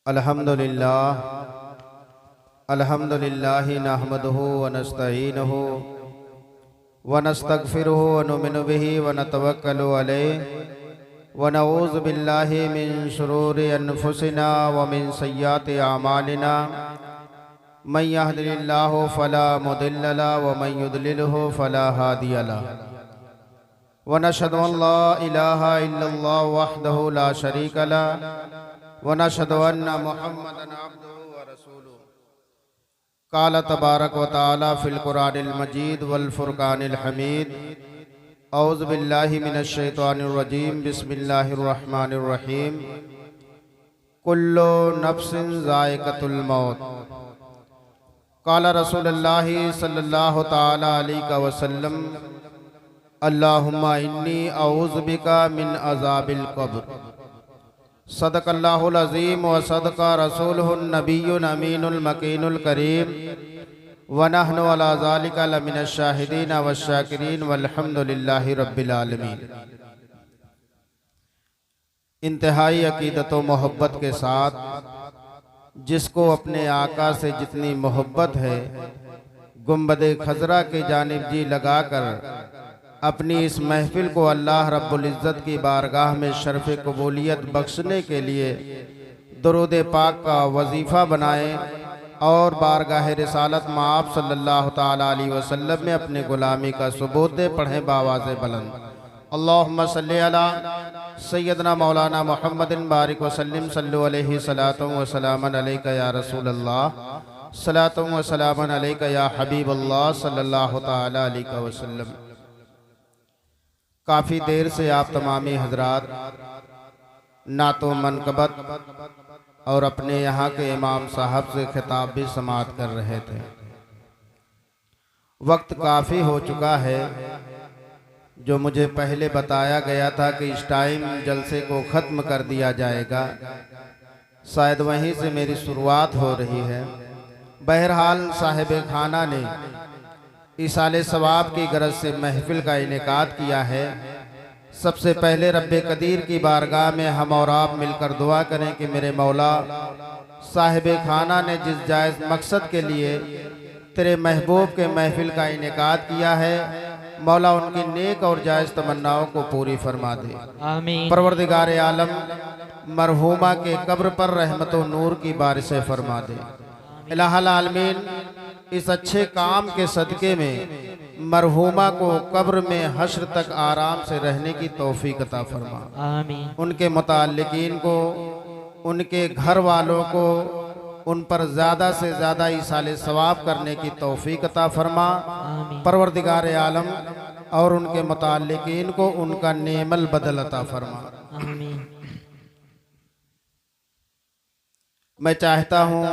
अल्हम्दुलिल्लाह अल्हम्दुलिल्लाह नहमदुहु व नस्तईनुहु व नस्तगफिरुहु व नुमिनु बिही व नतवक्कलु अलैहि व नऊज़ु बिल्लाहि मिन शुरूरि अनफुसिना व मिन सय्याति अमालिना मन यहदिल्लाहु फला मुदिल्ल लहु व मन युद्लिलहु फला हादिय लहु व नशहदु अन ला इलाहा इल्लल्लाह वहदहु ला शरीक लहु व नशहदु अन्ना मुहम्मदन अब्दुहु व रसूलुहु। क़ाल तबारक व तआला फ़िल क़ुरानिल मजीद वल फ़ुरक़ानिल हमीद। औज़ु बिल्लाहि मिनश शैतानिर रजीम। बिस्मिल्लाहिर रहमानिर रहीम। कुल्लु नफ्सिन ज़ाइक़तुल मौत। क़ाल रसूलुल्लाहि सल्लल्लाहु तआला अलैहि वसल्लम अल्लाहुम्मा इन्नी अऊज़ु बिका मिन अज़ाबिल क़ब्र। सदक़ल्लाहुल अज़ीम व सदक़ा रसूलुहुन नबियुल अमीनुल मकीनुल करीम व नहनु अला ज़ालिका लमिनश शाहिदीन वश्शाकिरीन वल्हम्दुलिल्लाहि रब्बिल आलमीन। इंतहाई अक़ीदत व मोहब्बत के साथ जिसको अपने आका से जितनी मोहब्बत है, गुंबद खजरा के जानिब जी लगाकर अपनी इस महफिल को अल्लाह रब्बुल इज़्ज़त की बारगाह में शर्फ़ कबूलियत बख्शने के लिए दुरूद पाक का वजीफ़ा बनाए और बारगाह रिसालत में आप सल्लल्लाहु ताला अलैहि वसल्लम में अपने गुलामी का सबूत दे पढ़ें बावाज़ बुलंद। अल्लाहुम्मा सल्ली अला सय्यदना मौलाना मुहम्मदिन बारिक वसल्लिम सल्लु अलैहि सलातु व सलामन अलैका या रसूल अल्लाह सलातु व सलामन अलैका या हबीब अल्लाह सल्लल्लाहु ताला अलैहि वसल्लम। काफ़ी देर से आप तमामी हजरात नातो मनकबत और अपने यहाँ के इमाम साहब से खिताब भी समाअत कर रहे थे। वक्त काफ़ी हो चुका है, जो मुझे पहले बताया गया था कि इस टाइम जलसे को ख़त्म कर दिया जाएगा, शायद वहीं से मेरी शुरुआत हो रही है। बहरहाल साहिब खाना ने इसाले सवाब की गरज से महफिल का इनेकाद किया है। सबसे पहले रब्बे कदीर की बारगाह में हम और आप मिलकर दुआ करें कि मेरे मौला साहिब खाना ने जिस जायज़ मकसद के लिए तेरे महबूब के महफिल का इनेकाद किया है, मौला उनकी नेक और जायज़ तमन्नाओं को पूरी फरमा दे। आमीन। परवरदिगार आलम मरहूमा के कब्र पर रहमत व नूर की बारिशें फरमा दे। इलाहुल आलमीन इस अच्छे काम के सदक़े में मरहूमा को कब्र में हश्र तक आराम से रहने की तौफीक अता फरमा। आमीन। उनके मुताल्लिकीन को, उनके घर वालों को उन पर ज़्यादा से ज़्यादा इसाले सवाब करने की तौफीक अता फरमा। परवरदिगार आलम और उनके मुताल्लिकीन को उनका नेमल बदल अता फरमा। आमीन। मैं चाहता हूँ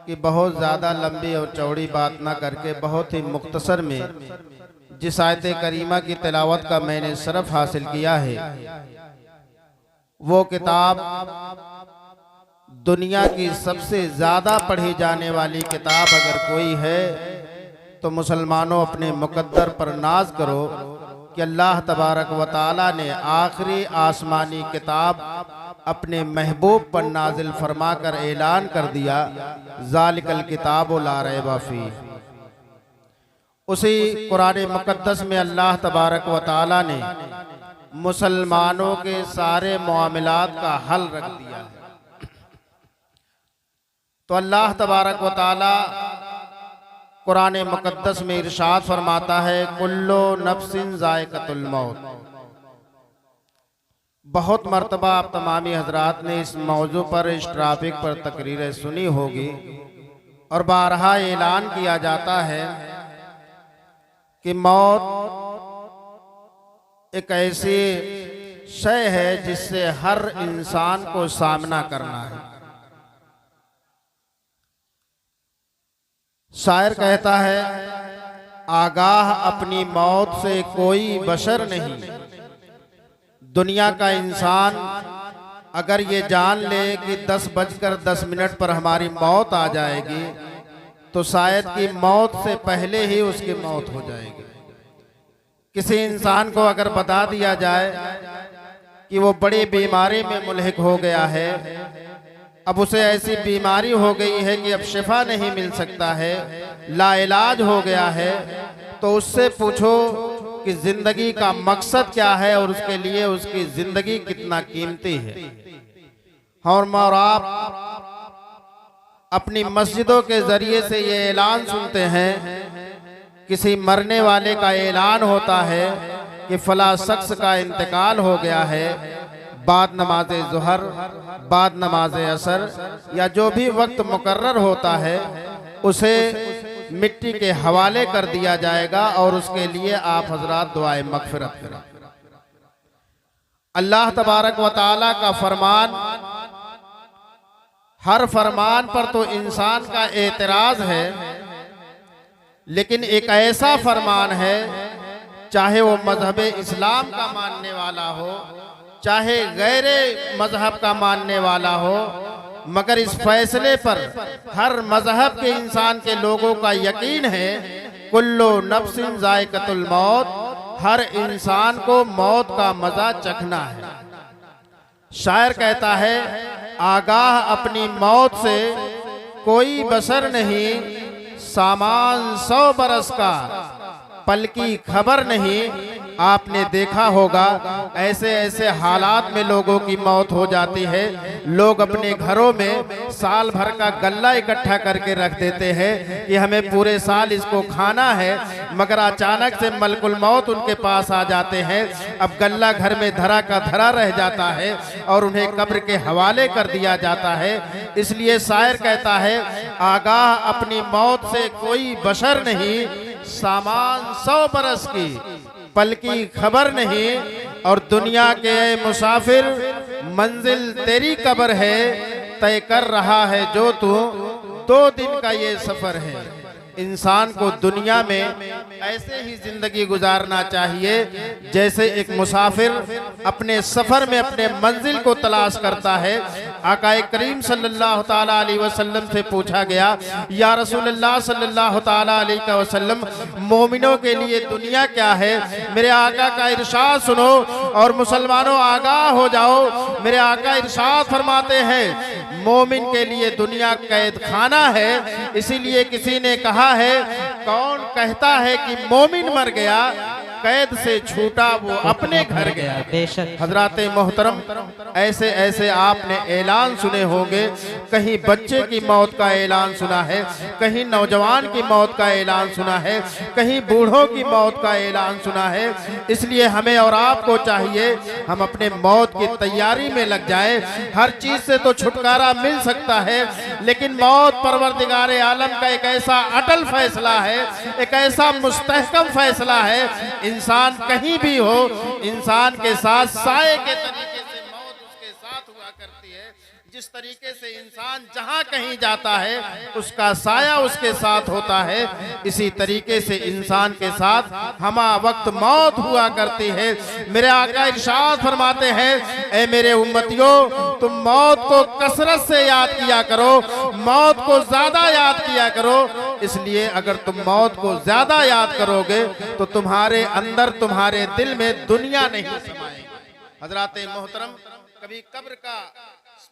कि बहुत ज़्यादा लंबी और चौड़ी बात ना करके बहुत ही मुख्तसर में जिस आयत करीमा की तिलावत का मैंने शरफ हासिल किया है, वो किताब दुनिया की सबसे ज़्यादा पढ़ी जाने वाली किताब अगर कोई है तो मुसलमानों अपने मुकद्दर पर नाज करो कि अल्लाह तबारक व तआला ने आखिरी आसमानी किताब अपने महबूब पर नाजिल फरमा कर ऐलान कर दिया, ज़ालिकल किताबु ला रैब फीह। उसी कुरान मुकद्दस में अल्लाह तबारक व तआला ने मुसलमानों के सारे मामलात का हल रख दिया है। तो अल्लाह तबारक व तआला कुरान मुकद्दस में इरशाद फरमाता है, कुल्लु नफ्सिन ज़ाइक़तुल मौत। बहुत मर्तबा आप तमामी हजरात ने इस मौजू पर, इस टॉपिक पर तकरीरें सुनी होगी और बारहा ऐलान किया जाता है कि मौत एक ऐसी शय है जिससे हर इंसान को सामना करना है। शायर कहता है, आगाह अपनी मौत से कोई बशर नहीं। दुनिया का इंसान अगर ये जान ले कि 10:10 पर हमारी मौत आ जाएगी तो शायद कि मौत से पहले ही उसकी मौत हो जाएगी। किसी इंसान को अगर बता दिया जाए कि वो बड़ी बीमारी में मुल्हिक हो गया है अब उसे ऐसी बीमारी हो गई है कि अब शिफा नहीं मिल सकता है, लाइलाज हो गया है, तो उससे पूछो कि जिंदगी का मकसद क्या है और उसके लिए उसकी जिंदगी कितना कीमती है। और आप अपनी मस्जिदों के जरिए से ये ऐलान सुनते हैं, किसी मरने वाले का ऐलान होता है कि फला शख्स का इंतकाल हो गया है, बाद नमाज ज़ुहर, बाद नमाज असर या जो भी वक्त मुकर्रर होता है उसे मिट्टी के हवाले कर दिया जाएगा और उसके लिए आप हजरात दुआए मगफिरत करें। अल्लाह तबारक व तआला का फरमान, हर फरमान पर तो इंसान का एतराज है, लेकिन एक ऐसा फरमान है, चाहे वो मजहब इस्लाम का मानने वाला हो, चाहे गैर मजहब का मानने वाला हो, मगर इस फैसले पर हर मजहब के इंसान के लोगों का यकीन है, कुल्लु नफ्सिन जायकतुल मौत, हर इंसान को मौत का मजा चखना है। शायर कहता है, आगाह अपनी मौत से कोई बसर नहीं, सामान 100 बरस का पल की खबर नहीं। आपने देखा होगा ऐसे ऐसे हालात में लोगों की मौत हो जाती है, लोग अपने घरों में साल भर का गल्ला इकट्ठा करके रख देते हैं कि हमें पूरे साल इसको खाना है, मगर अचानक से मलकुल मौत उनके पास आ जाते हैं। अब गल्ला घर में धरा का धरा रह जाता है और उन्हें कब्र के हवाले कर दिया जाता है। इसलिए शायर कहता है, आगाह अपनी मौत से कोई बशर नहीं, सामान 100 बरस की पल की खबर नहीं। और दुनिया के मुसाफिर, मंजिल तेरी कब्र है, तय कर रहा है जो तू, 2 दिन का ये सफर है। इंसान को दुनिया में ऐसे ही जिंदगी गुजारना चाहिए जैसे एक मुसाफिर अपने सफर में अपने मंजिल को तलाश करता है। आकाए करीम सल्लल्लाहु ताला अलैहि वसल्लम से पूछा गया, या रसूलल्लाह सल्लल्लाहु ताला अलैहि वसल्लम, मोमिनों के लिए दुनिया क्या है? मेरे आका का इरशाद सुनो और मुसलमानों आगाह हो जाओ। मेरे आका इरशाद फरमाते हैं, मोमिन के लिए दुनिया कैद खाना है। इसीलिए किसी ने कहा है, कौन कहता है कि मोमिन मर गया, कैद से छूटा वो अपने घर गया। बेशक हजराते मोहतरम, ऐसे ऐसे आपने ऐलान सुने होंगे। कहीं बच्चे की मौत का ऐलान सुना है, कहीं नौजवान की मौत का ऐलान सुना है, कहीं बूढ़ों की मौत का ऐलान सुना है। इसलिए हमें और आपको चाहिए, हम अपने मौत की तैयारी में लग जाए। हर चीज से तो छुटकारा मिल सकता है, लेकिन मौत परवरदिगारे आलम का एक ऐसा अटल फैसला है, एक ऐसा मुस्तहकम फैसला है। इंसान कहीं भी हो, इंसान के साथ साए के तरीके से मौत उसके साथ हुआ करती है। जिस तरीके से इंसान जहां कहीं जाता है उसका साया उसके साथ होता है, इसी तरीके से इंसान के साथ हमा वक्त मौत हुआ करती है। मेरे आका इरशाद फरमाते हैं, ए मेरे उम्मतियों, तुम मौत को कसरत से याद किया करो, मौत को ज्यादा याद किया करो। इसलिए अगर तुम मौत को ज्यादा याद करोगे तो तुम्हारे अंदर, तुम्हारे दिल में दुनिया नहीं समाएगी। हजराते मोहतरम, कभी कब्र का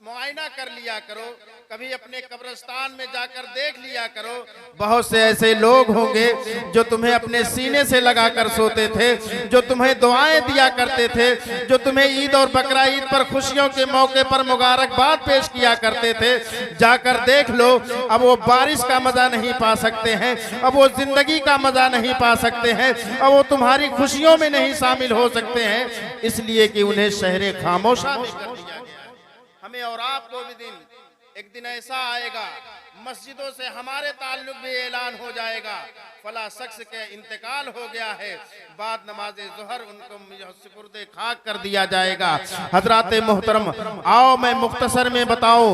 मुआयना कर लिया करो, कभी अपने कब्रिस्तान में जाकर देख लिया करो। बहुत से ऐसे लोग होंगे जो तुम्हें अपने सीने से लगाकर सोते थे, जो तुम्हें दुआएं दिया करते थे, जो तुम्हें ईद और बकरा ईद पर खुशियों के मौके पर मुबारकबाद पेश किया करते थे। जाकर देख लो, अब वो बारिश का मजा नहीं पा सकते हैं, अब वो जिंदगी का मजा नहीं पा सकते हैं, अब वो तुम्हारी खुशियों में नहीं शामिल हो सकते हैं, इसलिए कि उन्हें शहरे खामोशा में कर दिया गया। हमें और आपको भी एक दिन ऐसा आएगा, मस्जिदों से हमारे ताल्लुक भी ऐलान हो जाएगा, फला शख्स के इंतकाल हो गया है, बाद नमाज ज़ुहर उनको सुपुर्दे खाक कर दिया जाएगा। हजराते मोहतरम, आओ मैं मुख्तसर में बताऊं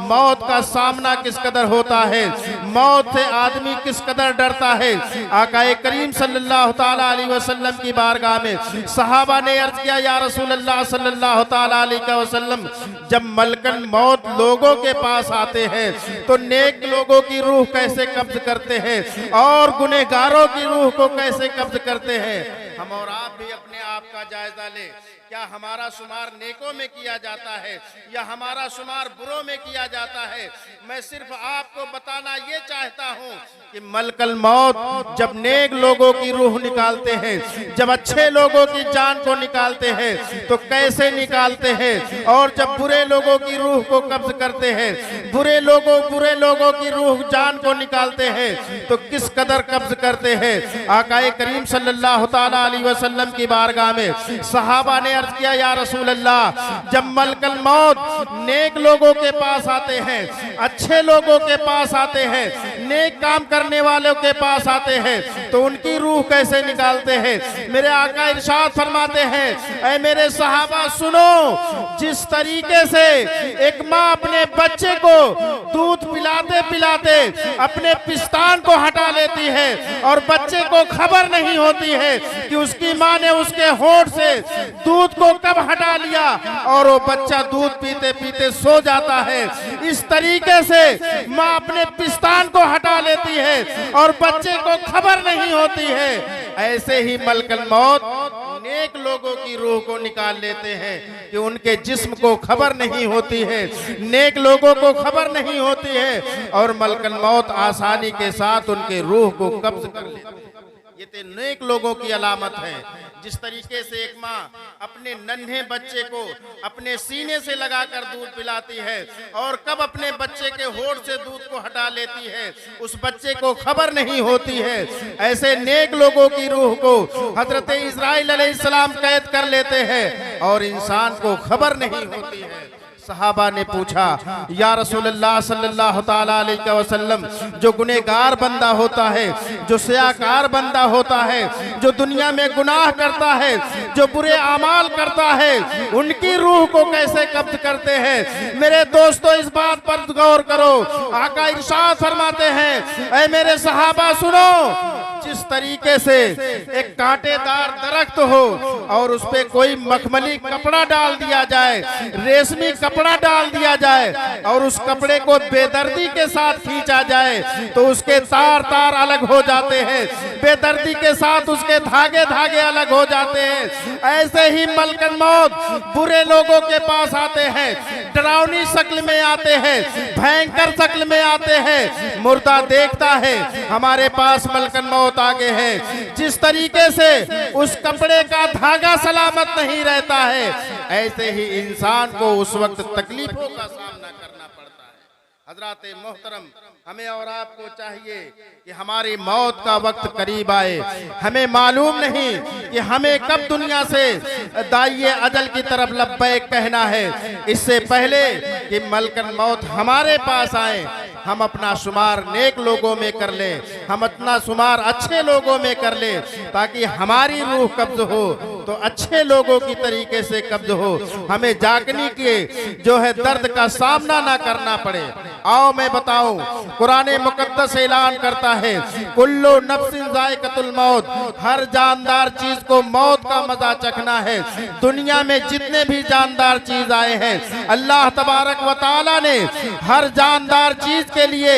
मौत का सामना किस कदर होता है, मौत से आदमी किस कदर डरता है। आकाए करीम सल्लल्लाहु ताला अलैहि वसल्लम की बारगाह में सहाबा ने अर्ज किया, या रसूल अल्लाह सल्लल्लाहु ताला अलैहि वसल्लम, जब मलकन मौत लोगों के पास आते हैं तो नेक लोगों की रूह कैसे कब्ज करते हैं और गुनहगारों की रूह को कैसे कब्ज करते हैं। हम और आप भी अपने आप का जायजा लें। क्या हमारा शुमार नेकों में किया जाता है या हमारा शुमार बुरों में किया जाता है? मैं सिर्फ आपको बताना ये चाहता हूँ कि मलकल मौत जब नेक लोगों की रूह निकालते हैं, जब अच्छे लोगों की जान को निकालते हैं तो कैसे निकालते हैं, और जब बुरे लोगों की रूह को कब्ज करते हैं, बुरे लोगों की रूह जान को निकालते हैं तो किस कदर कब्ज करते हैं। आकाए करीम सल्लल्लाहु ताला अलैहि वसल्लम की बारगाह में सहाबा ने अर्ज किया, या रसूल अल्लाह, जब मलकल मौत नेक लोगों के पास आते हैं, अच्छे लोगों के पास आते हैं, नेक काम करने वालों के पास आते हैं तो उनकी रूह कैसे निकालते हैं? मेरे आका इरशाद फरमाते हैं, ऐ मेरे सहाबा सुनो, जिस तरीके से एक माँ अपने बच्चे को दूध पिलाते पिलाते अपने पिस्तान को हटा लेती है और बच्चे को खबर नहीं होती है कि उसकी माँ ने उसके होंठ से दूध को कब हटा लिया और वो बच्चा दूध पीते पीते सो जाता है, इस तरीके से माँ अपने पिस्तान को हटा लेती है और बच्चे को खबर नहीं होती है, ऐसे ही मलकल मौत नेक लोगों की रूह को निकाल लेते हैं कि उनके जिस्म को खबर नहीं होती है, नेक लोगों को खबर नहीं होती है और मलकल मौत आसानी के साथ उनके रूह को कब्ज कर लेते हैं। ये तो नेक लोगों की अलामत है। जिस तरीके से एक माँ अपने नन्हे बच्चे को अपने सीने से लगाकर दूध पिलाती है और कब अपने बच्चे के होंठ से दूध को हटा लेती है उस बच्चे को खबर नहीं होती है, ऐसे नेक लोगों की रूह को हजरत इस्राइल अलैहिस्सलाम कैद कर लेते हैं और इंसान को खबर नहीं होती है। सहाबा ने पूछा, या रसूलल्लाह सल्लल्लाहु ताला अलैहि वसल्लम, जो गुनहगार बंदा होता है, जो सियाकार बंदा होता है, जो दुनिया में गुनाह करता है, जो बुरे अमाल करता है, उनकी रूह को कैसे कब्ज करते हैं? मेरे दोस्तों, इस बात पर गौर करो। आका इरशाद फरमाते हैं, ऐ मेरे सहाबा सुनो, जिस तरीके से एक कांटेदार दरख्त हो और उस पे कोई मखमली कपड़ा डाल दिया जाए, रेशमी कपड़ा डाल दिया जाए और उस कपड़े को बेदर्दी के साथ खींचा जाए तो उसके तार तार अलग हो जाते हैं, बेदर्दी के साथ उसके धागे धागे अलग हो जाते हैं, ऐसे ही मलकल मौत बुरे लोगों के पास आते हैं, डरावनी शक्ल में आते हैं, भयंकर शक्ल में आते हैं। मुर्दा देखता है हमारे पास मलकल मौत आगे है, जिस तरीके से उस कपड़े का धागा सलामत नहीं रहता है, ऐसे ही इंसान को उस वक्त तकलीफों का सामना करना पड़ता है। हजरात मोहतरम, हमें और आपको चाहिए कि हमारी मौत का वक्त करीब आए। हमें मालूम नहीं कि हमें कब दुनिया से दाइए अजल की तरफ लब्बैक कहना है। इससे पहले कि मलकल मौत हमारे पास आए, हम अपना शुमार नेक लोगों में कर लें, हम अपना शुमार अच्छे लोगों में कर लें, ताकि हमारी रूह कब्ज हो तो अच्छे लोगों की तरीके से कब्ज हो, हमें जागने के जो है दर्द का सामना ना करना पड़े। आओ मैं बताऊं, कुरान मुकद्दस ऐलान करता है, कुल्लु नफ्सिन जायकातुल मौत, हर जानदार चीज को मौत का मजा चखना है। दुनिया में जितने भी जानदार चीज आए हैं, अल्लाह तबारक व तआला ने हर जानदार चीज के लिए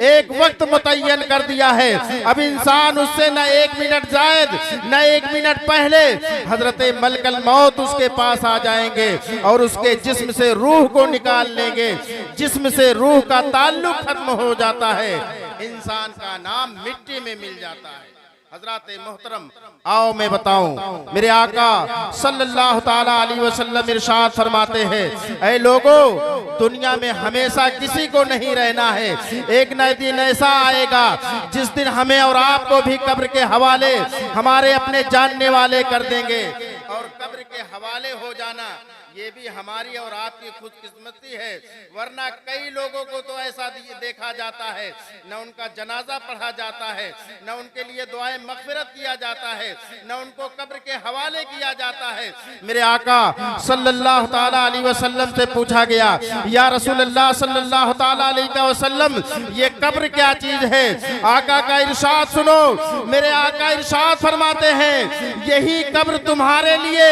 एक वक्त मुतय्यन कर दिया है। अब इंसान उससे न एक मिनट जायद न एक मिनट पहले हजरत मलकल मौत उसके पास आ जाएंगे और उसके जिस्म से रूह को निकाल लेंगे। जिस्म से रूह का ताल्लुक खत्म हो जाता है, इंसान का नाम मिट्टी में मिल जाता है। हजरात मोहतरम, आओ मैं बताऊं, मेरे आका सल्लल्लाहु ताला अलैहि वसल्लम इरशाद फरमाते हैं, ऐ लोगों, दुनिया में हमेशा किसी को नहीं रहना है। एक न दिन ऐसा आएगा जिस दिन हमें और आपको भी कब्र के हवाले हमारे अपने जानने वाले कर देंगे। और कब्र के हवाले हो जाना ये भी हमारी और आपकी खुदकिस्मती है, वरना कई लोगों को तो ऐसा देखा जाता है, न उनका जनाजा पढ़ा जाता है, न उनके लिए दुआए मगफिरत किया जाता है, न उनको कब्र के हवाले किया जाता है। मेरे आका सल्लल्लाहु ताला अलैहि वसल्लम से पूछा गया, या रसूलल्लाह सल्लल्लाहु ताला अलैहि वसल्लम, ये कब्र क्या चीज है? आका का इरशाद सुनो। मेरे आका इरशाद फरमाते हैं, यही कब्र तुम्हारे लिए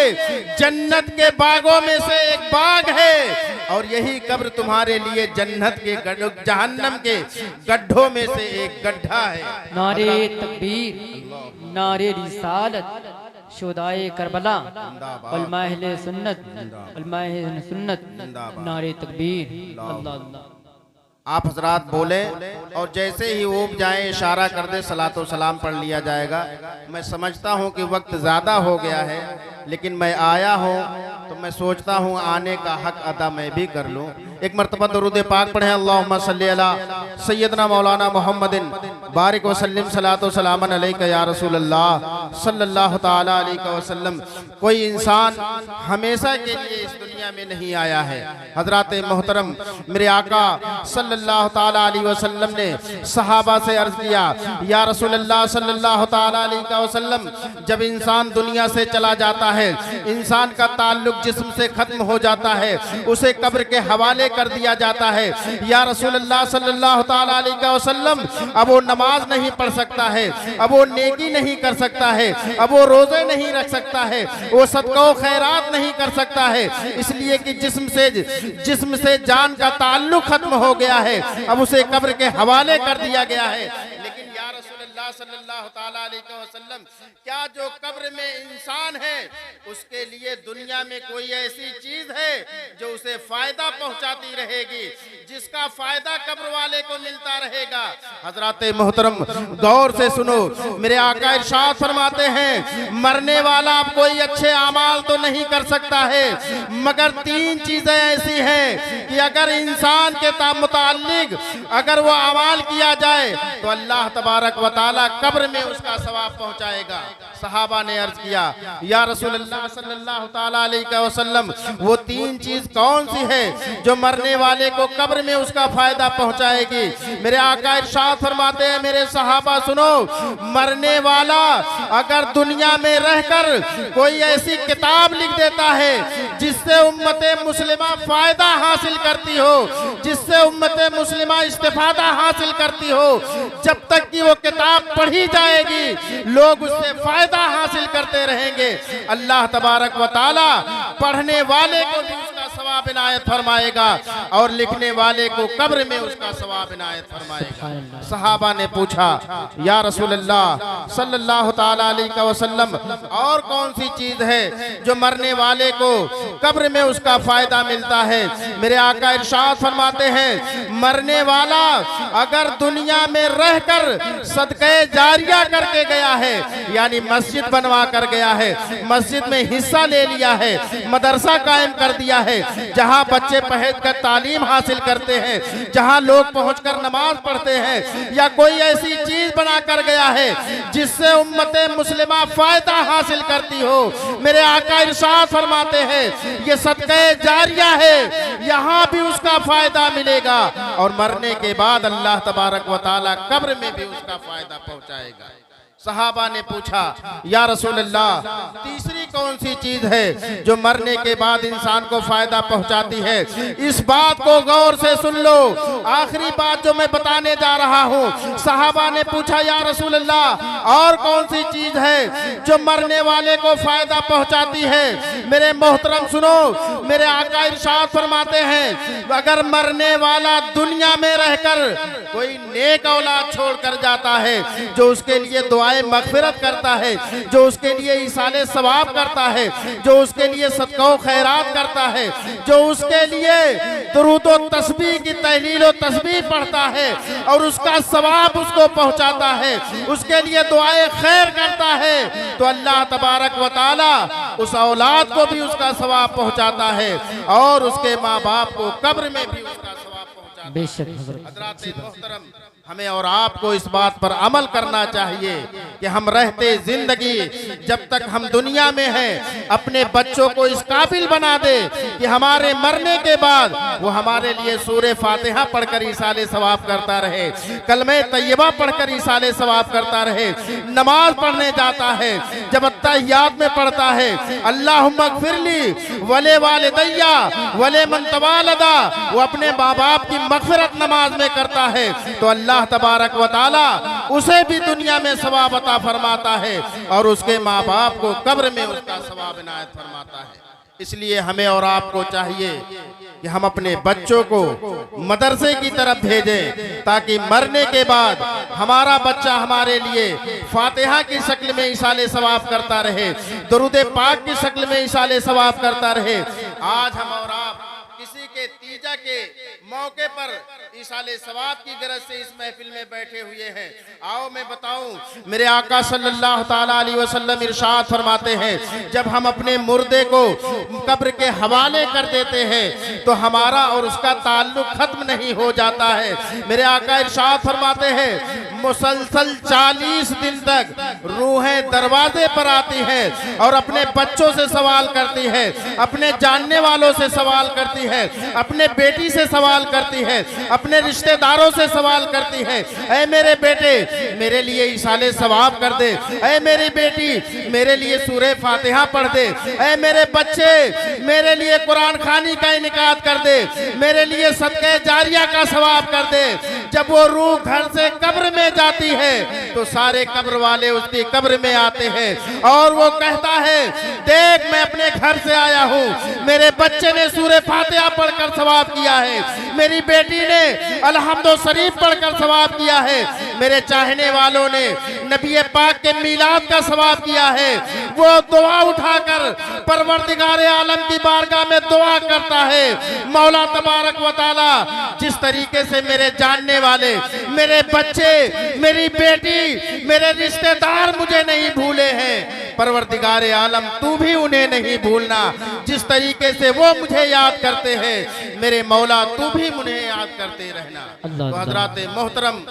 जन्नत के बागों में से एक बाग है और यही कब्र तुम्हारे लिए जन्नत के जहन्नम के गड्ढों में से एक गड्ढा है। नारे तकबीर, नारे रिसालत, शुहदाए करबला, जिंदाबाद। उलमाए अहले सुन्नत, जिंदाबाद। उलमाए अहले सुन्नत, जिंदाबाद। नारे तकबीर, अल्लाह अल्लाह। आप हजरात बोले और जैसे ही ऊब जाए इशारा कर दे, सलातो सलाम पढ़ लिया जाएगा। मैं समझता हूँ कि वक्त ज़्यादा हो गया है, लेकिन मैं आया हूँ तो मैं सोचता हूँ आने का हक अदा मैं भी कर लूँ। एक मरतबा दुरूद पाक पढ़ें, अल्लाहुम्मा सल्ली अला सैयदना मौलाना मोहम्मदिन बारिक वसल्लम सलातो सलामन अलैका या रसूल अल्लाह सल्लल्लाहु ताला अलैहि वसल्लम। कोई इंसान हमेशा के लिए इस दुनिया में नहीं आया है। हजरात मोहतरम मेरे आका सल्लल्लाहु ताला अलैहि वसल्लम ने सहाबा से अर्ज किया, या रसूल अल्लाह सल्लल्लाहु ताला अलैहि वसल्लम, जब इंसान दुनिया से चला जाता है, इंसान का ताल्लुक जिस्म से खत्म हो जाता है, उसे कब्र के हवाले कर दिया जाता है। या रसूल अल्लाह सल्लल्लाहु ताला अलैहि वसल्लम, अब वो नमाज नहीं पढ़ सकता है, अब वो नेकी नहीं कर सकता है, अब वो रोजे नहीं रख सकता है, वो सदका खैरात नहीं कर सकता है, इसलिए कि जिस्म से जान का ताल्लुक खत्म हो गया है, अब उसे कब्र के हवाले कर दिया गया है। लेकिन या रसूलुल्लाह सल्लल्लाहु ताला अलैहि वसल्लम, क्या जो कब्र में इंसान है उसके लिए दुनिया में कोई ऐसी चीज है जो उसे फायदा पहुंचाती रहेगी, जिसका फायदा कब्र वाले को मिलता रहेगा? हजरात मोहतरम गौर से सुनो, मेरे आका इरशाद फरमाते हैं, मरने वाला अब कोई अच्छे अमाल तो नहीं कर सकता है, मगर तीन चीजें ऐसी हैं कि अगर इंसान के मुताल्लिक अगर वो अमाल किया जाए तो अल्लाह तबारक व तआला कब्र में उसका सवाब पहुंचाएगा। सहाबा ने अर्ज किया, या रसूल अल्लाह सल्लल्लाहु ताला अलैहि वसल्लम, वो तीन चीज कौन सी है जो मरने वाले को कब्र में उसका फायदा पहुंचाएगी? मेरे आका इरशाद फरमाते हैं, मेरे सहाबा सुनो, मरने वाला अगर दुनिया में रहकर कोई ऐसी किताब लिख देता है जिससे उम्मते मुस्लिमा फायदा हासिल करती हो, जिससे उम्मते मुस्लिमा इस्तिफादा हासिल करती हो, जब तक कि वो किताब पढ़ी जाएगी लोग उससे फायदा हासिल करते रहेंगे। अल्लाह तबारक व तआला पढ़ने वाले को भी उसका सवाब इनायत फरमाएगा और लिखने वाले को कब्र में उसका सवाब इनायत फरमाएगा। सहाबा ने पूछा, या रसूल अल्लाह सल्लल्लाहु ताला अलैहि वसल्लम, और कौन सी चीज है जो मरने वाले को कब्र में उसका फायदा मिलता है? मेरे आका इरशाद फरमाते हैं, मरने वाला अगर दुनिया में रहकर सदक़े जारिया करके गया है, यानी मस्जिद बनवा कर गया है, मस्जिद में हिस्सा ले लिया है, मदरसा कायम कर दिया है, जहां बच्चे पढ़ कर तालीम हासिल करते हैं, जहां लोग पहुंचकर नमाज पढ़ते हैं, या कोई ऐसी चीज बना कर गया है जिससे उम्मते मुस्लिमा फायदा हासिल करती हो, मेरे आका इरशाद फरमाते हैं, ये सदक़े जारिया है, यहाँ भी उसका फायदा मिलेगा और मरने के बाद अल्लाह तबारक व तआला कब्र में भी उसका फायदा पहुंचाएगा। सहाबा ने पूछा, या रसूल अल्लाह, तीसरी कौन सी चीज है जो मरने के बाद इंसान को फायदा पहुंचाती है? इस बात को गौर से सुन लो, आखिरी बात जो मैं बताने जा रहा हूं। सहाबा ने पूछा, या रसूल अल्लाह, और कौन सी चीज है जो मरने वाले को फायदा पहुंचाती है? मेरे मोहतरम सुनो, मेरे आका इरशाद फरमाते हैं, अगर मरने वाला दुनिया में रहकर कोई नेक औलाद छोड़ कर जाता है जो उसके लिए दुआएं मगफिरत करता है, जो उसके लिए इसाले सवाब करता है, जो उसके लिए सदका खैरात करता है, जो उसके लिए दुरूद व तस्बीह की तहलील व तस्बीह पढ़ता है और उसका सवाब उसको पहुंचाता है, उसके लिए दुआएं खैर करता है, तो अल्लाह तबारक व तआला उस औलाद को भी उसका सवाब पहुंचाता है और उसके माँ बाप को कब्र में भी उसका सवाब पहुंचाता है। बेशक हज़रात मोहतरम, हमें और आपको इस बात पर अमल करना चाहिए कि हम रहते जिंदगी जब तक हम दुनिया में हैं अपने बच्चों को इस काबिल बना दे कि हमारे मरने के बाद वो हमारे लिए सूरे फातिहा पढ़कर इसाले सवाब करता रहे, कलमे तैयबा पढ़कर इसाले सवाब करता रहे, नमाज पढ़ने जाता है, जब अत्तहियात में पढ़ता है, अल्लाहुम्मा ग़फ़िरली वले वालिदैया वले मन तवालदा, वो अपने माँ बाप की मग़फ़िरत नमाज में करता है, तो अल्लाह तबारक व तआला उसे भी दुनिया में सवाब अता फरमाता है और उसके माँ बाप को कब्र में उसका सवाब इनायत फरमाता है। इसलिए हमें और आपको चाहिए कि हम अपने बच्चों को मदरसे की तरफ भेजें ताकि मरने के बाद हमारा बच्चा हमारे लिए फातिहा की शक्ल में इसाले सवाब करता रहे, दुरूद पाक की शक्ल में इसाले सवाब करता रहे। आज हम और आप किसी के तीजा के मौके पर इसाले सवाब की गरज से इस महफिल में बैठे हुए हैं। आओ मैं बताऊं, मेरे आका सल्लल्लाहु ताला अलैहि वसल्लम इरशाद फरमाते हैं, जब हम अपने मुर्दे को कब्र के हवाले कर देते हैं तो हमारा और उसका ताल्लुक खत्म नहीं हो जाता है। मेरे आका इरशाद फरमाते हैं, मुसलसल 40 दिन तक रूहें दरवाजे पर आती हैं और अपने बच्चों से सवाल करती है, अपने जानने वालों से सवाल करती है, अपने बेटी से सवाल करती है, अपने रिश्तेदारों से सवाल करती है, ऐ मेरे बेटे मेरे लिए इसाले सवाब कर दे, ऐ मेरी बेटी मेरे लिए सूरह फातिहा पढ़ दे, ऐ मेरे बच्चे मेरे लिए कुरान खानी का इनकाद कर दे, मेरे लिए सदका जारिया का सवाब कर दे। जब वो रूह घर से कब्र में जाती है तो सारे कब्र वाले उसकी कब्र में आते हैं और वो कहता है, देख मैं अपने घर से आया हूँ, मेरे बच्चे ने सूरह फातिहा पढ़कर सवाब किया है, मेरी बेटी ने अलहम्दो शरीफ पढ़कर सवाब किया है, मेरे चाहने वालों ने नबी पाक के मिलाद का सवाब किया है। वो दुआ उठाकर परवरदिगार आलम की बारगाह में दुआ करता है, मौला तबारक व तआला जिस तरीके से मेरे जानने वाले, मेरे बच्चे, मेरी बेटी, मेरे रिश्तेदार मुझे नहीं भूले हैं, परवरदिगार आलम तू भी उन्हें नहीं भूलना। जिस तरीके से वो मुझे याद करते हैं मेरे मौला तू भी मुझे याद करते रहना। तो हजरात मोहतरम,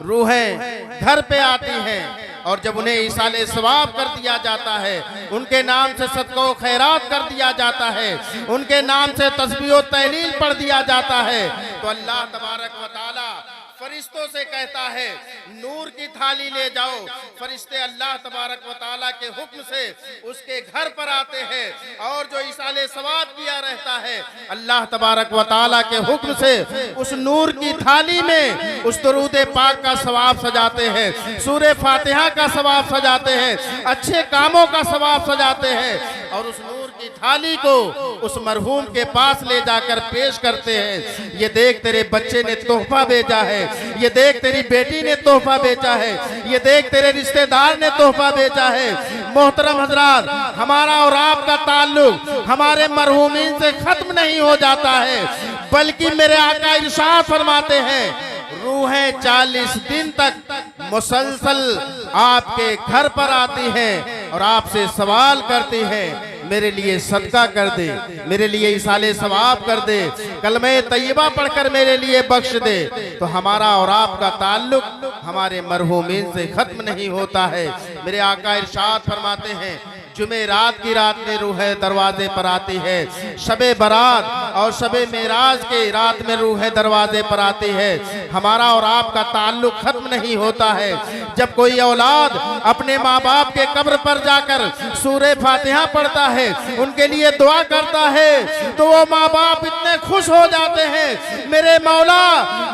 रूहें घर पे आती हैं और जब उन्हें इसाले सवाब कर दिया जाता है, उनके नाम से सदका खैरात कर दिया जाता है, उनके नाम से तस्बीह तहलील पढ़ दिया जाता है, तो अल्लाह तबारक व तआला फरिश्तों से कहता है, नूर की थाली ले जाओ। फरिश्ते अल्लाह तबारक व तआला के हुक्म से उसके घर पर आते हैं और जो इसाले सवाब किया रहता है अल्लाह तबारक व तआला के हुक्म से उस नूर की थाली में उस दुरूद पाक का सवाब सजाते हैं, सूरह फातिहा का सवाब सजाते हैं, अच्छे कामों का सवाब सजाते हैं और उस नूर की थाली को उस मरहूम के पास ले जाकर पेश करते हैं। ये देख तेरे बच्चे ने तोहफा भेजा है, ये देख तेरी बेटी ने तोहफा बेचा है, ये देख तेरे रिश्तेदार ने तोहफा बेचा है। मोहतरम हजरात, हमारा और आपका ताल्लुक हमारे मरहूमीन से खत्म नहीं हो जाता है, बल्कि मेरे आका इरशाद फरमाते हैं, रूहें 40 दिन तक मुसलसल आपके घर पर आती हैं और आपसे सवाल करती हैं, मेरे लिए सदका कर दे, मेरे लिए इसाले सवाब कर दे, कलमे तैयबा पढ़कर मेरे लिए बख्श दे। तो हमारा और आपका ताल्लुक हमारे मरहूमीन से खत्म नहीं होता है। मेरे आका इरशाद फरमाते हैं, जुमेरात की रात में रूह दरवाजे पर आती है, शबे बारात और शबे मेराज के रात में रूह दरवाजे पर आती है। हमारा और आपका ताल्लुक खत्म नहीं होता है। जब कोई औलाद अपने माँ बाप के कब्र पर जाकर सूरह फातिहा पढ़ता है, उनके लिए दुआ करता है, तो वो माँ बाप इतने खुश हो जाते हैं, मेरे मौला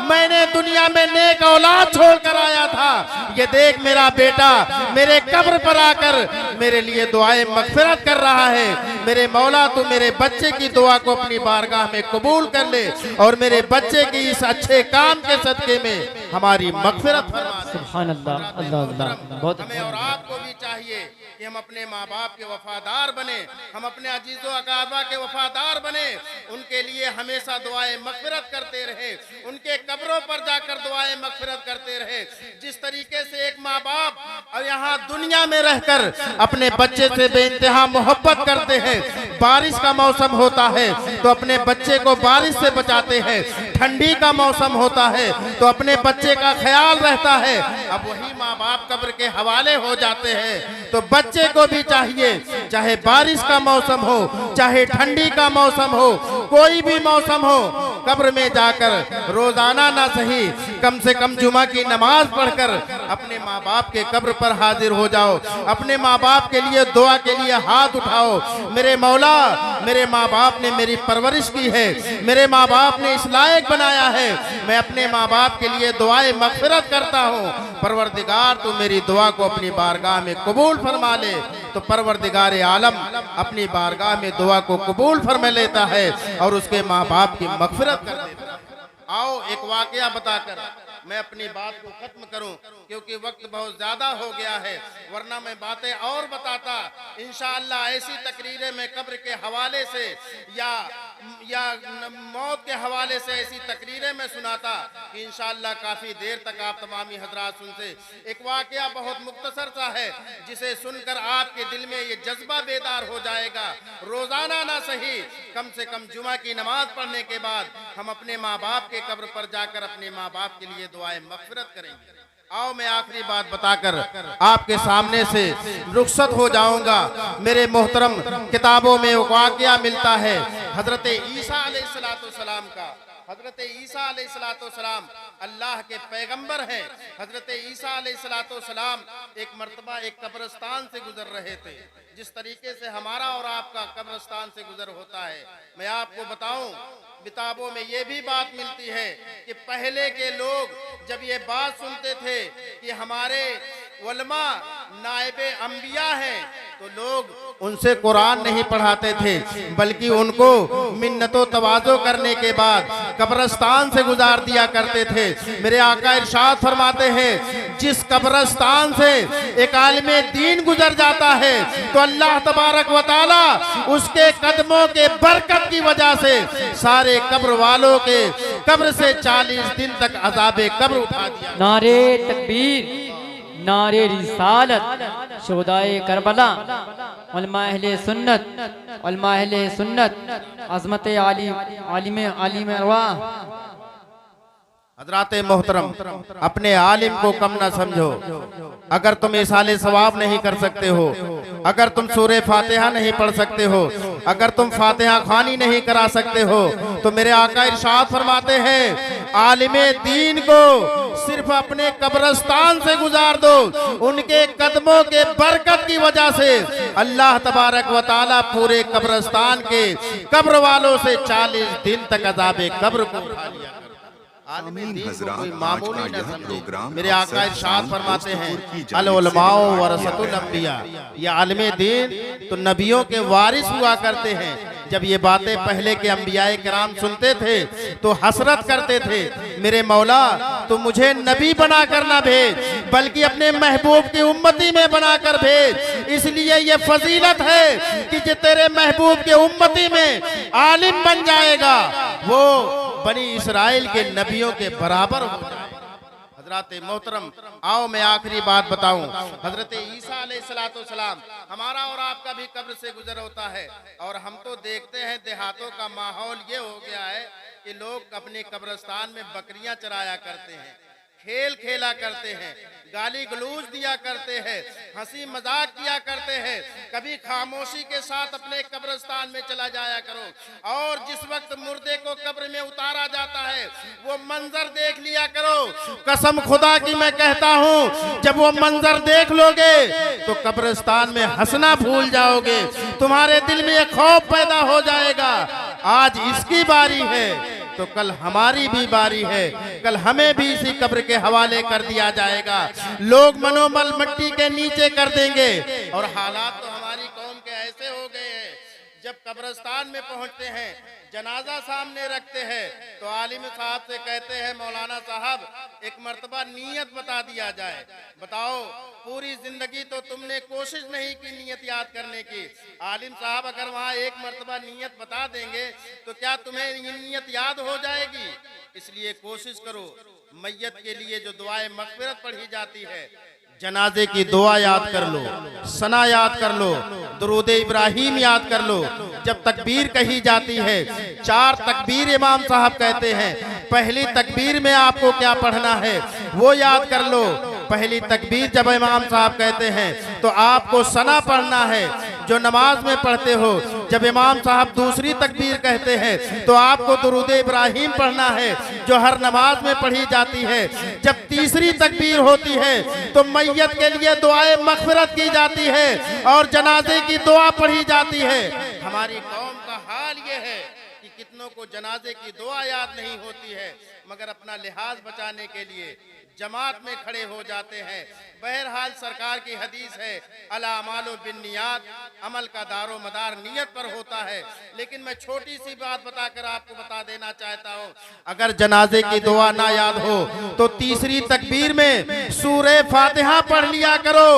मैंने दुनिया में नेक औलाद छोड़कर आया था, ये देख मेरा बेटा मेरे कब्र पर आकर मेरे लिए दुआएं मगफिरत कर रहा है। मेरे मौला तू मेरे बच्चे की दुआ को अपनी बारगाह में कबूल कर ले और मेरे बच्चे की इस अच्छे काम के सदके में हमारी मगफिरत फरमा दे। सुभान अल्लाह, अल्लाह अल्लाह। बहुत हमें और आपको भी चाहिए कि हम अपने माँ बाप के वफादार बने, हम अपने अजीजो अकाबा के वफादार बने, उनके लिए हमेशा दुआएं मगफिरत करते रहे, उनके कब्रों पर जाकर दुआएं मगफिरत करते रहे। जिस तरीके से एक माँ बाप और यहाँ दुनिया में रहकर अपने बच्चे से बेइंतहा मोहब्बत करते हैं, बारिश का मौसम होता है तो अपने बच्चे को बारिश से बचाते हैं, ठंडी का मौसम होता है तो अपने बच्चे का ख्याल रहता है। अब वही माँ बाप कब्र के हवाले हो जाते हैं, तो बच्चे को भी चाहिए, चाहे बारिश का मौसम हो, चाहे ठंडी का मौसम हो, कोई भी मौसम हो, कब्र में जाकर रोजाना ना सही कम से कम जुमा की नमाज पढ़कर अपने माँ बाप के कब्र पर हाजिर हो जाओ, अपने माँ बाप के लिए दुआ के लिए हाथ उठाओ। मेरे मौला मेरे माँ बाप ने मेरी परवरिश की है, मेरे माँ बाप ने इस लायक बनाया है, मैं अपने माँ बाप के लिए दुआए मगफिरत करता हूँ। परवरदिगार तू मेरी दुआ को अपनी बारगाह में कबूल फरमा ले। तो परवरदिगार आलम अपनी बारगाह में दुआ को कबूल फरमा लेता है और उसके माँ बाप की मगफिरत कर देता है। आओ एक वाकया बताकर मैं अपनी बात को खत्म करूं, क्योंकि वक्त बहुत ज्यादा हो गया है, वरना मैं बातें और बताता। इंशाअल्लाह ऐसी तकरीरें मैं कब्र के हवाले से या मौत के हवाले से ऐसी तकरीरें मैं सुनाता कि इंशाअल्लाह काफी देर तक आप तमामी हजरात सुनते। एक वाकया बहुत मुख्तसर सा है, जिसे सुनकर आपके दिल में ये जज्बा बेदार हो जाएगा। रोजाना ना सही, कम से कम जुमा की नमाज पढ़ने के बाद हम अपने माँ बाप के कब्र पर जाकर अपने माँ बाप के लिए दुआए मगफिरत करेंगे। आओ मैं आखिरी बात बताकर आपके सामने से रुखसत हो जाऊंगा। मेरे मोहतरम किताबों में एक वाकया मिलता है हजरत ईसा अलैहिस्सलाम का। हजरत ईसा अलैहिस्सलाम अल्लाह के पैगंबर हैं। हजरत ईसा अलैहिस्सलाम एक मर्तबा एक कब्रिस्तान से गुजर रहे थे, जिस तरीके से हमारा और आपका कब्रिस्तान से गुजर होता है। मैं आपको बताऊं, किताबों में ये भी बात मिलती है कि पहले के लोग जब ये बात सुनते थे कि हमारे उलमा नायबे अंबिया हैं, तो लोग उनसे कुरान नहीं पढ़ाते थे, बल्कि उनको मिन्नतो तवाज़ो करने के बाद कब्रिस्तान से गुजार दिया करते थे। मेरे आका इरशाद फरमाते हैं, जिस कब्रिस्तान से एक आलिमे दीन गुजर जाता है तो अल्लाह तबारक व तआला उसके कदमों के बरकत की वजह से सारे कब्र वालों के कब्र से 40 दिन तक अज़ाबे कब्र उठा दिया। नारे तकबीर, नारे रिसालत, शुहदाए करबला, उलमा अहले सुन्नत, अज़मत आलिम अरवाह। हजरात मोहतरम, अपने आलिम को कम ना समझो। अगर तुम इसाले सवाब नहीं कर सकते हो, अगर तुम सूरे फातिहा नहीं पढ़ सकते हो, अगर तुम फातिहा खानी नहीं करा सकते हो, तो मेरे आका इरशाद फरमाते हैं, आलिमे दीन को सिर्फ अपने कब्रिस्तान से गुजार दो। उनके कदमों के बरकत की वजह से अल्लाह तबारक व तआला पूरे कब्रिस्तान के कब्र वालों से 40 दिन तक अज़ाबे कब्र को उठा लिया। कोई मामूली न समझे। मेरे आका इरशाद फरमाते हैं, अल उलमाओ वरसतुल अंबिया, ये आलिमे दीन तो नबियों के वारिस हुआ करते हैं। जब ये बातें पहले के अंबियाए किराम सुनते थे तो हसरत करते थे, मेरे मौला तो मुझे नबी बना कर ना भेज, बल्कि अपने महबूब की उम्मती में बनाकर भेज। इसलिए ये फजीलत है कि जो तेरे महबूब के उम्मती में आलिम बन जाएगा वो बनी इस्राइल के नबियों के बराबर हो जाए। हजरत मोहतरम, आओ मैं आखिरी बात बताऊं। हजरत ईसा अलैहिस्सलाम हमारा और आपका भी कब्र से गुजर होता है, और हम तो देखते हैं देहातों का माहौल ये हो गया है कि लोग अपने कब्रिस्तान में बकरियां चराया करते हैं, खेल खेला करते हैं, गाली गलूज दिया करते हैं, हंसी मजाक किया करते हैं। कभी खामोशी के साथ अपने कब्रिस्तान में चला जाया करो, और जिस वक्त मुर्दे को कब्र में उतारा जाता है वो मंजर देख लिया करो। कसम खुदा की मैं कहता हूँ, जब वो मंजर देख लोगे तो कब्रिस्तान में हंसना भूल जाओगे, तुम्हारे दिल में एक खौफ पैदा हो जाएगा। आज इसकी बारी है तो कल हमारी भी बारी है, कल हमें भी इसी कब्र के हवाले कर दिया जाएगा। लोग मनोमल मिट्टी के नीचे कर देंगे, और हालात तो हमारी कौम के ऐसे हो गए हैं, जब कब्रिस्तान में पहुंचते हैं, जनाजा सामने रखते हैं, तो आलिम साहब से कहते हैं, मौलाना साहब एक मर्तबा नीयत बता दिया जाए। बताओ, पूरी जिंदगी तो तुमने कोशिश नहीं की नीयत याद करने की। आलिम साहब अगर वहाँ एक मर्तबा नीयत बता देंगे तो क्या तुम्हें ये नीयत याद हो जाएगी? इसलिए कोशिश करो, मैयत के लिए जो दुआए मग़फ़िरत पढ़ी जाती है, जनाजे की दुआ याद कर लो, सना याद कर लो, दुरूद इब्राहिम याद कर लो। जब तकबीर कही जाती है, 4 तकबीर इमाम साहब कहते हैं, पहली तकबीर में आपको क्या पढ़ना है वो याद कर लो। पहली तकबीर जब इमाम साहब कहते हैं तो आपको सना पढ़ना है, जो नमाज में पढ़ते हो। जब इमाम साहब दूसरी तकबीर कहते हैं तो आपको दुरूद इब्राहिम पढ़ना है, जो हर नमाज में पढ़ी जाती है। जब तीसरी तकबीर होती है तो मैयत के लिए दुआए मग़फ़िरत की जाती है और जनाजे की दुआ पढ़ी जाती है। हमारी कौम का हाल ये है कि कितनों को जनाजे की दुआ याद नहीं होती है, मगर अपना लिहाज बचाने के लिए जमात में खड़े हो जाते हैं। बहरहाल सरकार की हदीस है, अला अमालु बिन्नियात, अमल का दारो मदार नियत पर होता है। लेकिन मैं छोटी सी बात बताकर आपको बता देना चाहता हूँ, अगर जनाजे की दुआ ना याद हो तो तीसरी तकबीर में सूरे फातिहा पढ़ लिया करो।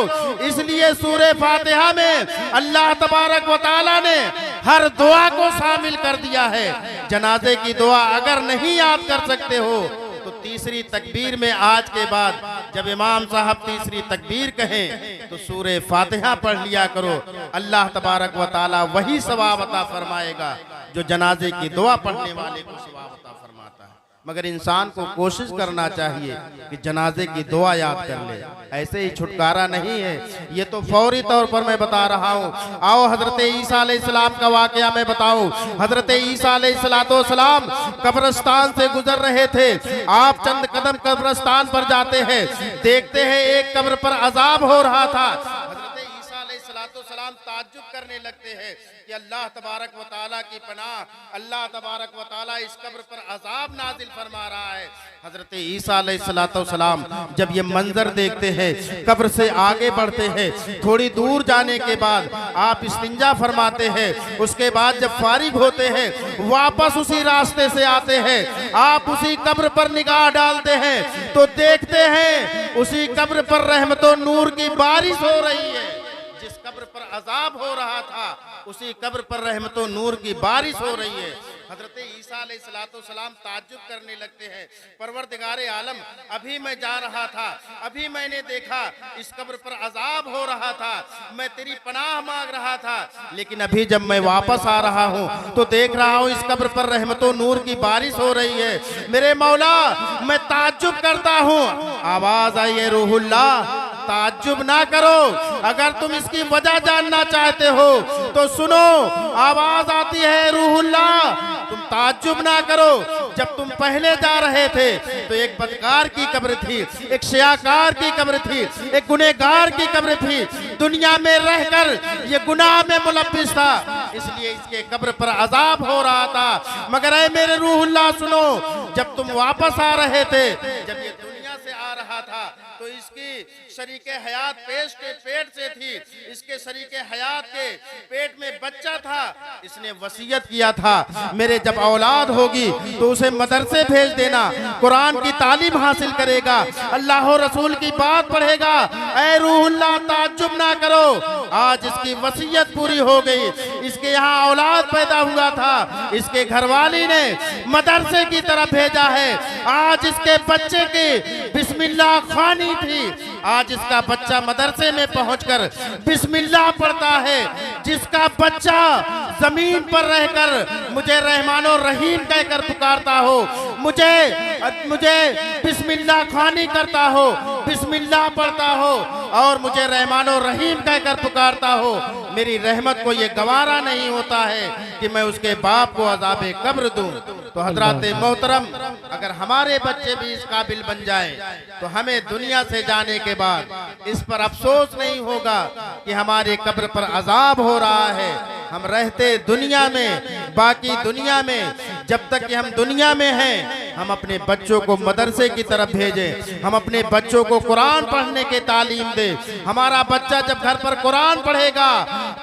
इसलिए सूरे फातिहा में अल्लाह तबारक व तआला ने हर दुआ को शामिल कर दिया है। जनाजे की दुआ अगर नहीं याद कर सकते हो तो तीसरी तकबीर में आज के बाद जब इमाम साहब तीसरी तकबीर कहें तो सूरे फातिहा पढ़ लिया करो। अल्लाह तबारक व तआला वही सवाब अता फरमाएगा जो जनाजे की दुआ पढ़ने वाले को सवाब अता फरमाता है। मगर इंसान को कोशिश करना चाहिए कि जनाजे की दुआ याद कर ले, ऐसे ही छुटकारा नहीं है। ये तो फौरी तौर पर मैं बता रहा हूँ। आओ हजरत ईसा अलैहिस्सलाम का वाकया मैं बताऊं। हजरत ईसा अलैहिस्सलाम कब्रिस्तान से गुजर रहे थे। आप चंद कदम कब्रिस्तान पर जाते हैं, देखते हैं एक कब्र पर अजाब हो रहा था। सलाम ताज्जुब करने लगते हैं कि अल्लाह तबारक व तआला की पनाह, अल्लाह तबारक व तआला इस कब्र पर अजाब नाजिल फरमा रहा है। हजरत ईसा अलैहिस्सलाम जब ये मंजर देखते हैं, कब्र से आगे बढ़ते हैं। थोड़ी दूर जाने के बाद आप इस्तिंजा फरमाते हैं। उसके बाद जब फारिग होते हैं, वापस उसी रास्ते से आते हैं। आप उसी कब्र पर निगाह डालते हैं तो देखते हैं उसी कब्र पर रहमतों नूर की बारिश हो रही है। जिस कब्र पर अजाब हो रहा था उसी कब्र पर रहमतों नूर की बारिश हो रही है। हजरत ईसा अलैहिस्सलाम ताज्जुब करने लगते हैं, परवरदिगारे आलम, अभी मैं जा रहा था, अभी मैंने देखा इस कब्र पर अजाब हो रहा था, मैं तेरी पनाह मांग रहा था, लेकिन अभी जब मैं वापस आ रहा हूँ तो देख रहा हूँ इस कब्र पर रहमतों नूर की बारिश हो रही है। मेरे मौला, मैं ताज्जुब करता हूँ। आवाज आई है, रूहुल्लाह ताज्जुब ना करो, अगर तुम इसकी वजह जानना चाहते हो तो सुनो। आवाज आती है, रूहुल्लाह तुम ताज्जुब ना करो। जब तुम पहले जा रहे थे तो एक बदकार की कब्र थी, एक शियाकार की कब्र थी, एक गुनहगार की कब्र थी। दुनिया में रहकर ये गुनाह में मुलव्विस था, इसलिए इसके कब्र पर अजाब हो रहा था। मगर ऐ मेरे रूहुल्लाह सुनो, जब तुम वापस आ रहे थे, जब ये दुनिया से आ रहा था तो इसकी शरीके हयात पेट से थी, इसके शरीके हयात के पेट में बच्चा था। इसने वसीयत किया था, मेरे जब औलाद होगी तो उसे मदरसे भेज देना, कुरान की तालीम हासिल करेगा, अल्लाह और रसूल की बात पढ़ेगा। ऐ रूहुल्लाह ताज्जुब ना करो, आज इसकी वसीयत पूरी हो गई। इसके यहाँ औलाद पैदा हुआ था, इसके घरवाली ने मदरसे की तरफ भेजा है। आज इसके बच्चे की बिस्मिल्लाह खानी थी, आज इसका बच्चा मदरसे में पहुंचकर बिस्मिल्लाह पढ़ता है। जिसका बच्चा जमीन पर रहकर मुझे रहमान और रहीम कहकर पुकारता हो, मुझे बिस्मिल्लाह खानी करता हो, बिस्मिल्लाह पढ़ता हो और मुझे रहमान और रहीम कहकर पुकारता हो, मेरी रहमत को ये गवारा नहीं होता है कि मैं उसके बाप को अज़ाबे कब्र दूं। तो हजरात मोहतरम, अगर हमारे बच्चे भी इस काबिल बन जाएं तो हमें दुनिया से जाने के बाद इस पर अफसोस नहीं होगा कि हमारे कब्र पर अजाब हो रहा है। हम रहते दुनिया में, बाकी दुनिया में, जब तक कि हम दुनिया में हैं, हम अपने बच्चों को मदरसे की तरफ भेजें, हम अपने बच्चों को कुरान पढ़ने की तालीम दें। हमारा बच्चा जब घर पर कुरान पढ़ेगा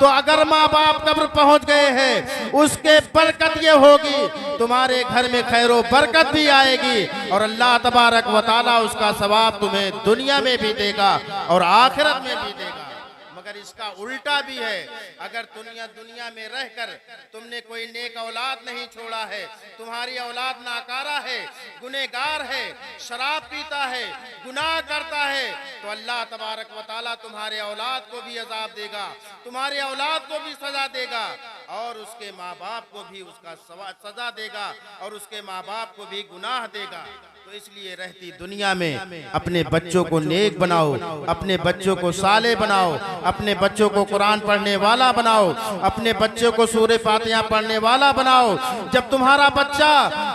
तो अगर माँ बाप कब्र पहुंच गए हैं, उसके बरकत ये होगी, तुम्हारे घर में खैरो बरकत भी आएगी और अल्लाह तबारक व तआला उसका सवाब तुम्हें दुनिया में भी देगा और आखिरत में भी देगा। मगर इसका उल्टा भी है, अगर दुनिया में रहकर तुमने कोई नेक औलाद नहीं छोड़ा है, तुम्हारी औलाद नाकारा है, गुनहगार है, शराब पीता है, गुनाह करता है, तो अल्लाह तबारक व तआला तुम्हारे औलाद को भी अजाब देगा, तुम्हारे औलाद को भी सजा देगा और उसके माँ बाप को भी उसका सजा देगा और उसके माँ बाप को भी गुनाह देगा। तो इसलिए रहती दुनिया में अपने बच्चों को नेक बनाओ, अपने बच्चों को साले बनाओ, अपने बच्चों को कुरान पढ़ने वाला बनाओ, अपने बच्चों को सूरे फातिहा पढ़ने वाला बनाओ। जब तुम्हारा बच्चा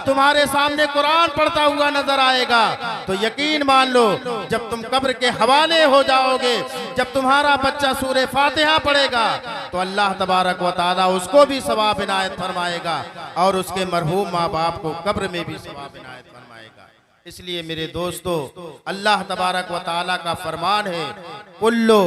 तुम्हारे सामने कुरान पढ़ता हुआ नजर आएगा तो यकीन मान लो जब तुम कब्र के हवाले हो जाओगे, जब तुम्हारा बच्चा सूरे फातिहा पढ़ेगा तो अल्लाह तबारक व तआला उसको भी सवाब इनायत फरमाएगा और उसके मरहूम माँ बाप को कब्र में भी सवाब इनायत फरमाएगा। इसलिए मेरे दोस्तों, अल्लाह तबारक व तआला का फरमान है, कुल्लु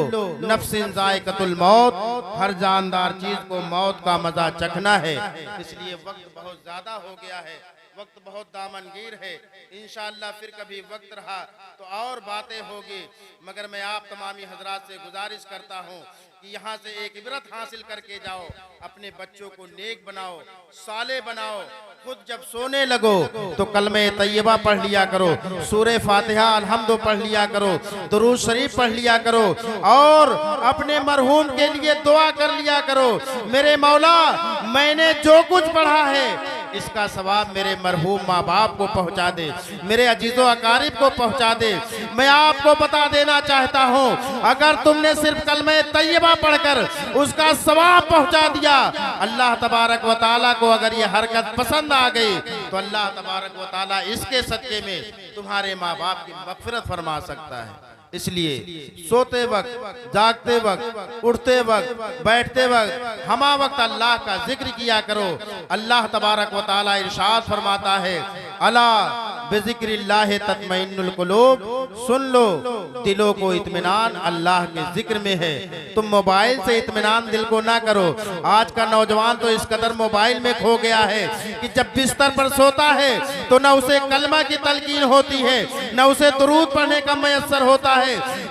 नफ्सिन जायकतुल मौत, हर जानदार चीज को मौत का मजा चखना है। इसलिए वक्त बहुत ज्यादा हो गया है, वक्त बहुत दामनगीर है। इंशाअल्लाह फिर कभी वक्त रहा तो और बातें होगी, मगर मैं आप तमामी हजरात से गुजारिश करता हूँ कि यहाँ से एक इबरत हासिल करके जाओ, अपने बच्चों को नेक बनाओ, साले बनाओ। खुद जब सोने लगो तो कलमे तैयबा पढ़ लिया करो, सूरे फातिहा अलहम्दु पढ़ लिया करो, दुरूद शरीफ पढ़ लिया करो और अपने मरहूम के लिए दुआ कर लिया करो। मेरे मौला, मैंने जो कुछ पढ़ा है इसका सवाब मेरे मरहूम माँ बाप को पहुँचा दे, मेरे अजीजों अकारिब को पहुँचा दे। मैं आपको बता देना चाहता हूँ, अगर तुमने सिर्फ कलमे तैयबा पढ़कर उसका सवाब पहुँचा दिया, अल्लाह तबारक व तआला को अगर ये हरकत पसंद आ गई तो अल्लाह तबारक व तआला इसके सदके में तुम्हारे माँ बाप की मग़फ़िरत फरमा सकता है। इसलिए सोते वक्त, जागते वक्त, उठते वक्त, बैठते वक्त हमा वक्त अल्लाह का जिक्र किया करो। अल्लाह तबारक व तआला इरशाद फरमाता है, अला बिज़िक्रिल्लाहि तत्मइन्नुल कुलूब, सुन लो दिलों को इत्मीनान अल्लाह के जिक्र में है। तुम मोबाइल से इत्मीनान दिल को ना करो। आज का नौजवान तो इस कदर मोबाइल में खो गया है कि जब बिस्तर पर सोता है तो न उसे कलमा की तलकीन होती है, न उसे दुरूद पढ़ने का मयस्सर होता है,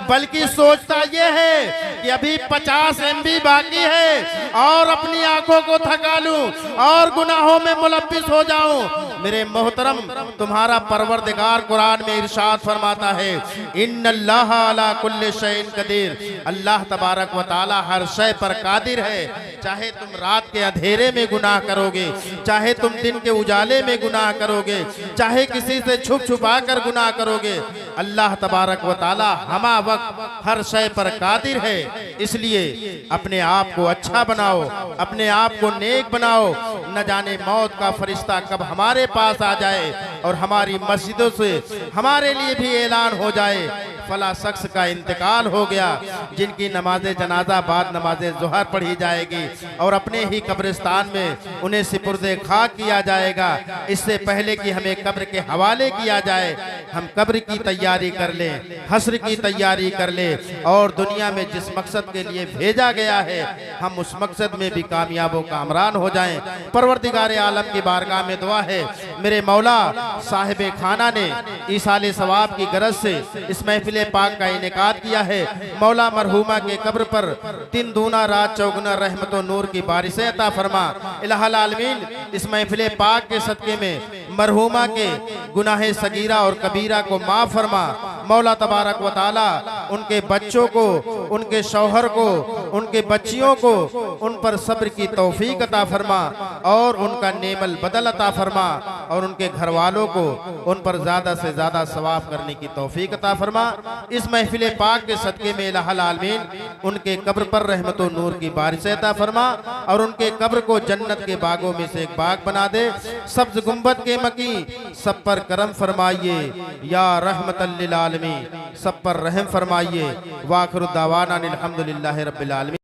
बल्कि सोचता यह है कि अभी 50 MB बाकी है और अपनी आंखों को थका लूं और गुनाहों में मुलव्विस हो जाऊं। मेरे मोहतरम, तुम्हारा परवरदिगार कुरान में इरशाद फरमाता है, इन्नल्लाह अला कुल्लि शैइन कदीर, अल्लाह तबारक व तआला हर शय पर कादिर है। चाहे तुम रात के अंधेरे में गुनाह करोगे, चाहे तुम दिन के उजाले में गुनाह करोगे, चाहे किसी से छुप छुपा कर गुनाह करोगे, अल्लाह तबारक व तआला हमा वक्त हर शय पर कादिर है। इसलिए अपने आप को अच्छा बनाओ, अपने आप को नेक बनाओ। न जाने मौत का फरिश्ता कब हमारे पास आ जाए और हमारी मस्जिदों से हमारे लिए भी ऐलान हो जाए, फला शख्स का इंतकाल हो गया, जिनकी नमाज़े जनाजा बाद नमाज़े ज़ुहर पढ़ी जाएगी और अपने ही कब्रिस्तान में उन्हें सिपुर्दे खाक किया जाएगा। इससे पहले कि हमें कब्र के हवाले किया जाए, हम कब्र की तैयारी कर लें, हश्र की तैयारी कर लें और दुनिया में जिस मकसद के लिए भेजा गया है हम उस मकसद में भी कामयाब व कामरान हो जाएं। परवरदिगार आलम की बारगाह में दुआ है, मेरे मौला साहिब खाना ने ईसाले सवाब की गरज से इस महफिल पाक का इनेकाद किया है। मौला मरहूमा के कब्र पर 3 दूना रात चौगुना रहमत व नूर की बारिशें अता फरमा। इलाहुल आलमीन, इस महफिल पाक के सदके में मरहूमा के गुनाहे सगीरा और कबीरा को माफ फरमा। मौला तबारक व तआला उनके बच्चों को, उनके शौहर को, उनके बच्चियों को उन पर सब्र की तौफीक अता फरमा और उनका नेमल बदल अता फरमा और उनके घर वालों को उन पर ज्यादा से ज्यादा सवाब करने की तौफीक अता फरमा। इस महफिल पाक के सदके में इलाहुल आलमीन उनके कब्र पर रहमत व नूर की बारिशें अता फरमा और उनके कब्र को जन्नत के बागों में से एक बाग बना दे। सब्ज गुंबद के मकी सब पर करम फरमाइए या रहमतल लिल आलमीन, सब पर रहम फरमाइए। वाखिरु दावाना अनिल हम्दुलिल्लाहि रब्बिल आलमीन।